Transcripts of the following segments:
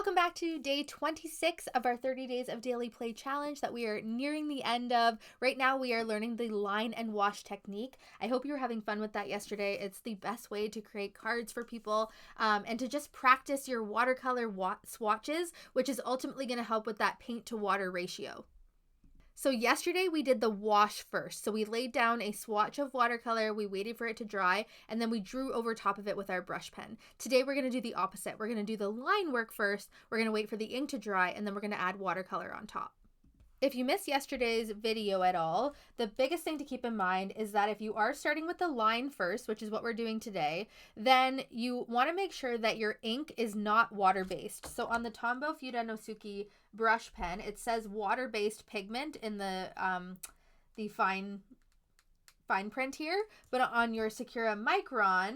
Welcome back to day 26 of our 30 days of daily play challenge that we are nearing the end of. Right now we are learning the line and wash technique. I hope you were having fun with that yesterday. It's the best way to create cards for people and to just practice your watercolor swatches, which is ultimately going to help with that paint to water ratio. So yesterday we did the wash first. So we laid down a swatch of watercolor, we waited for it to dry, and then we drew over top of it with our brush pen. Today we're going to do the opposite. We're going to do the line work first, we're going to wait for the ink to dry, and then we're going to add watercolor on top. If you missed yesterday's video at all, the biggest thing to keep in mind is that if you are starting with the line first, which is what we're doing today, then you want to make sure that your ink is not water-based. So on the Tombow Fudenosuke brush pen, it says water-based pigment in the fine print here, but on your Sakura Micron,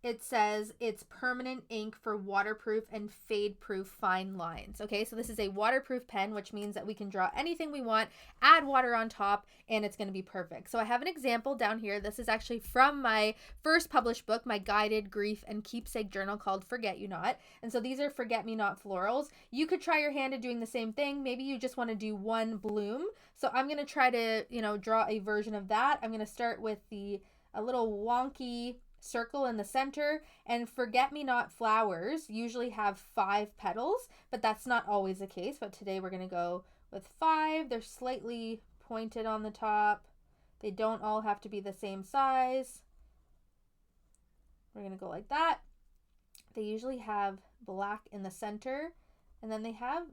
it says it's permanent ink for waterproof and fade-proof fine lines. Okay, so this is a waterproof pen, which means that we can draw anything we want, add water on top, and it's going to be perfect. So I have an example down here. This is actually from my first published book, my guided grief and keepsake journal called Forget You Not. And so these are Forget Me Not florals. You could try your hand at doing the same thing. Maybe you just want to do one bloom. So I'm going to try to, draw a version of that. I'm going to start with a little wonky circle in the center, and forget-me-not flowers usually have 5 petals, but that's not always the case. But today we're going to go with 5. They're slightly pointed on the top. They don't all have to be the same size. We're going to go like that. They usually have black in the center, and then they have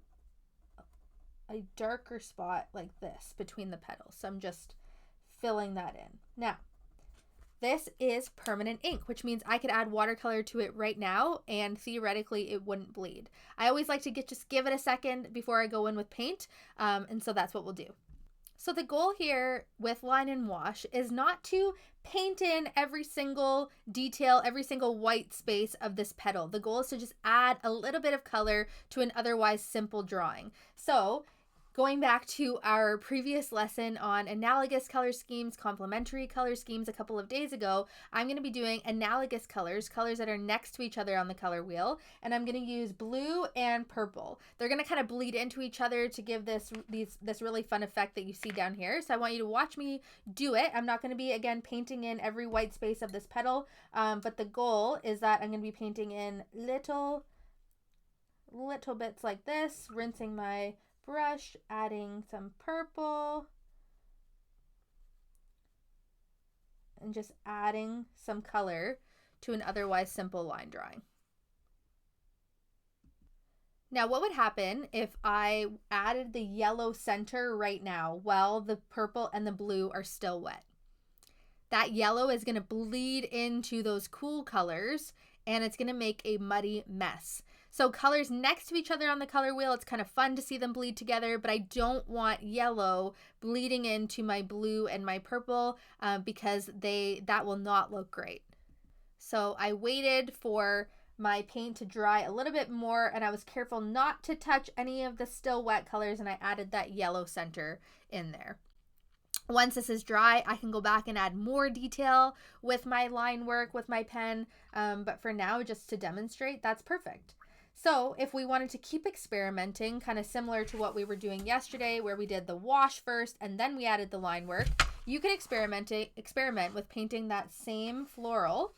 a darker spot like this between the petals. So I'm just filling that in. Now, this is permanent ink, which means I could add watercolor to it right now and theoretically it wouldn't bleed. I always like to just give it a second before I go in with paint, and so that's what we'll do. So the goal here with line and wash is not to paint in every single detail, every single white space of this petal. The goal is to just add a little bit of color to an otherwise simple drawing. So going back to our previous lesson on analogous color schemes, complementary color schemes a couple of days ago, I'm going to be doing analogous colors that are next to each other on the color wheel, and I'm going to use blue and purple. They're going to kind of bleed into each other to give this really fun effect that you see down here. So I want you to watch me do it. I'm not going to be, again, painting in every white space of this petal, but the goal is that I'm going to be painting in little bits like this, rinsing my brush, adding some purple, and just adding some color to an otherwise simple line drawing. Now, what would happen if I added the yellow center right now while the purple and the blue are still wet? That yellow is going to bleed into those cool colors, and it's going to make a muddy mess. So colors next to each other on the color wheel, it's kind of fun to see them bleed together, but I don't want yellow bleeding into my blue and my purple because that will not look great. So I waited for my paint to dry a little bit more, and I was careful not to touch any of the still wet colors, and I added that yellow center in there. Once this is dry, I can go back and add more detail with my line work with my pen, but for now, just to demonstrate, that's perfect. So if we wanted to keep experimenting, kind of similar to what we were doing yesterday, where we did the wash first and then we added the line work, you can experiment with painting that same floral,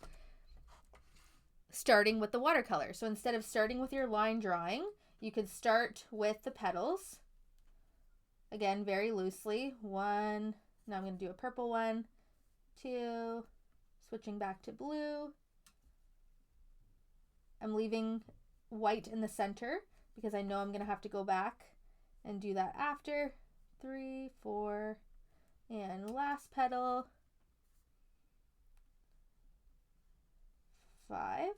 starting with the watercolor. So instead of starting with your line drawing, you could start with the petals. Again, very loosely. 1, now I'm going to do a purple 1, 2, switching back to blue. I'm leaving white in the center because I know I'm going to have to go back and do that after. 3, 4, and last petal. 5.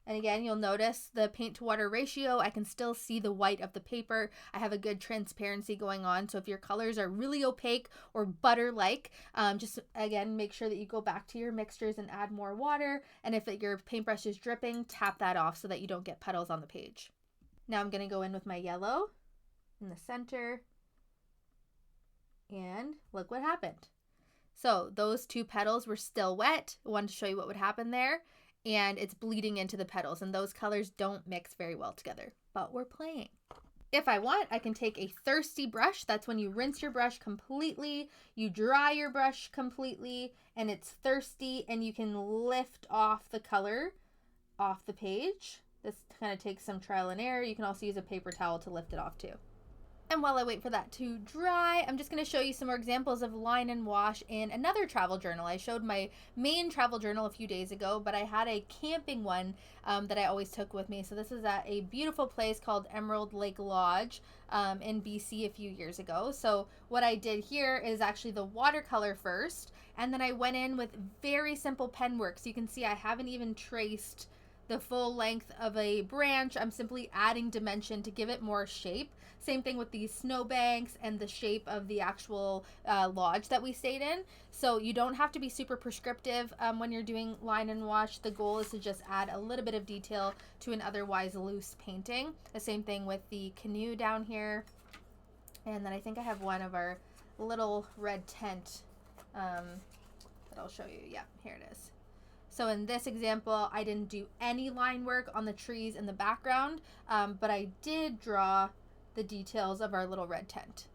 And again, you'll notice the paint to water ratio. I can still see the white of the paper. I have a good transparency going on. So if your colors are really opaque or butter-like, just again, make sure that you go back to your mixtures and add more water. And if your paintbrush is dripping, tap that off so that you don't get puddles on the page. Now I'm going to go in with my yellow in the center. And look what happened. So those 2 petals were still wet. I wanted to show you what would happen there. and it's bleeding into the petals, and those colors don't mix very well together, but we're playing. If I want, I can take a thirsty brush. That's when you rinse your brush completely, you dry your brush completely, and it's thirsty, and you can lift off the color off the page. This kind of takes some trial and error. You can also use a paper towel to lift it off too. And while I wait for that to dry, I'm just going to show you some more examples of line and wash in another travel journal. I showed my main travel journal a few days ago, but I had a camping one that I always took with me. So this is at a beautiful place called Emerald Lake Lodge in BC a few years ago. So what I did here is actually the watercolor first, and then I went in with very simple pen work. So you can see I haven't even traced the full length of a branch. I'm simply adding dimension to give it more shape. Same thing with these snowbanks and the shape of the actual lodge that we stayed in. So you don't have to be super prescriptive when you're doing line and wash. The goal is to just add a little bit of detail to an otherwise loose painting. The same thing with the canoe down here. And then I think I have one of our little red tent that I'll show you. Yeah, here it is. So in this example, I didn't do any line work on the trees in the background, but I did draw the details of our little red tent.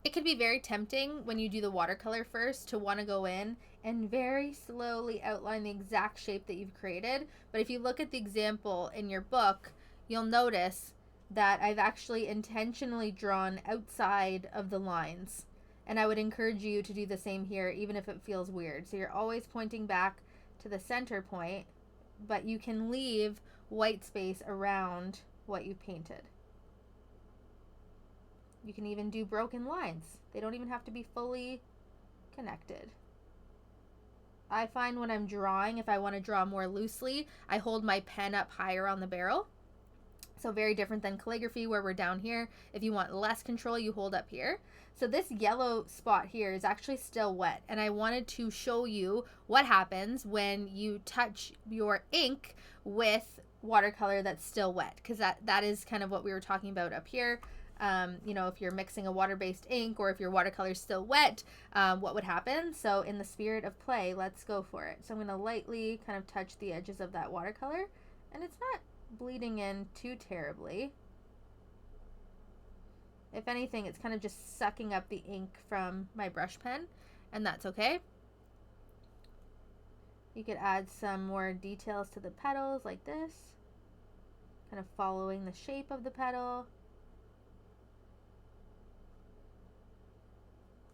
It could be very tempting when you do the watercolor first to want to go in and very slowly outline the exact shape that you've created. But if you look at the example in your book, you'll notice that I've actually intentionally drawn outside of the lines. And I would encourage you to do the same here, even if it feels weird. So you're always pointing back to the center point, but you can leave white space around what you painted. You can even do broken lines. They don't even have to be fully connected. I find when I'm drawing, if I want to draw more loosely, I hold my pen up higher on the barrel. So very different than calligraphy where we're down here. If you want less control, you hold up here. So this yellow spot here is actually still wet, and I wanted to show you what happens when you touch your ink with watercolor that's still wet, because that is kind of what we were talking about up here. You know, if you're mixing a water-based ink or if your watercolor is still wet, what would happen? So in the spirit of play, let's go for it. So I'm going to lightly kind of touch the edges of that watercolor, and it's not bleeding in too terribly. If anything, it's kind of just sucking up the ink from my brush pen, and that's okay. You could add some more details to the petals like this, kind of following the shape of the petal.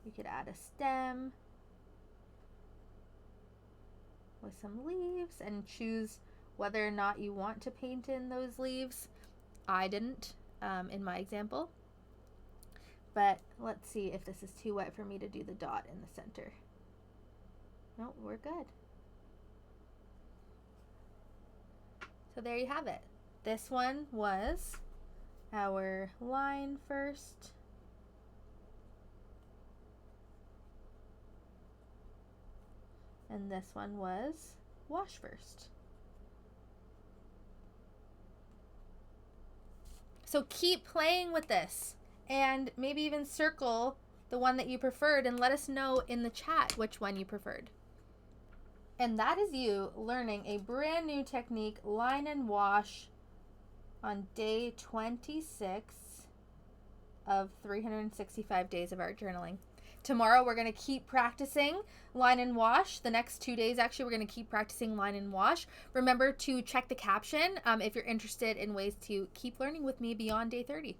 You could add a stem with some leaves and choose whether or not you want to paint in those leaves. I didn't in my example. But let's see if this is too wet for me to do the dot in the center. No, we're good. So there you have it. This one was our line first. And this one was wash first. So keep playing with this and maybe even circle the one that you preferred and let us know in the chat which one you preferred. And that is you learning a brand new technique, line and wash, on day 26 of 365 days of art journaling. Tomorrow we're going to keep practicing line and wash. The next 2 days, actually, we're going to keep practicing line and wash. Remember to check the caption if you're interested in ways to keep learning with me beyond day 30.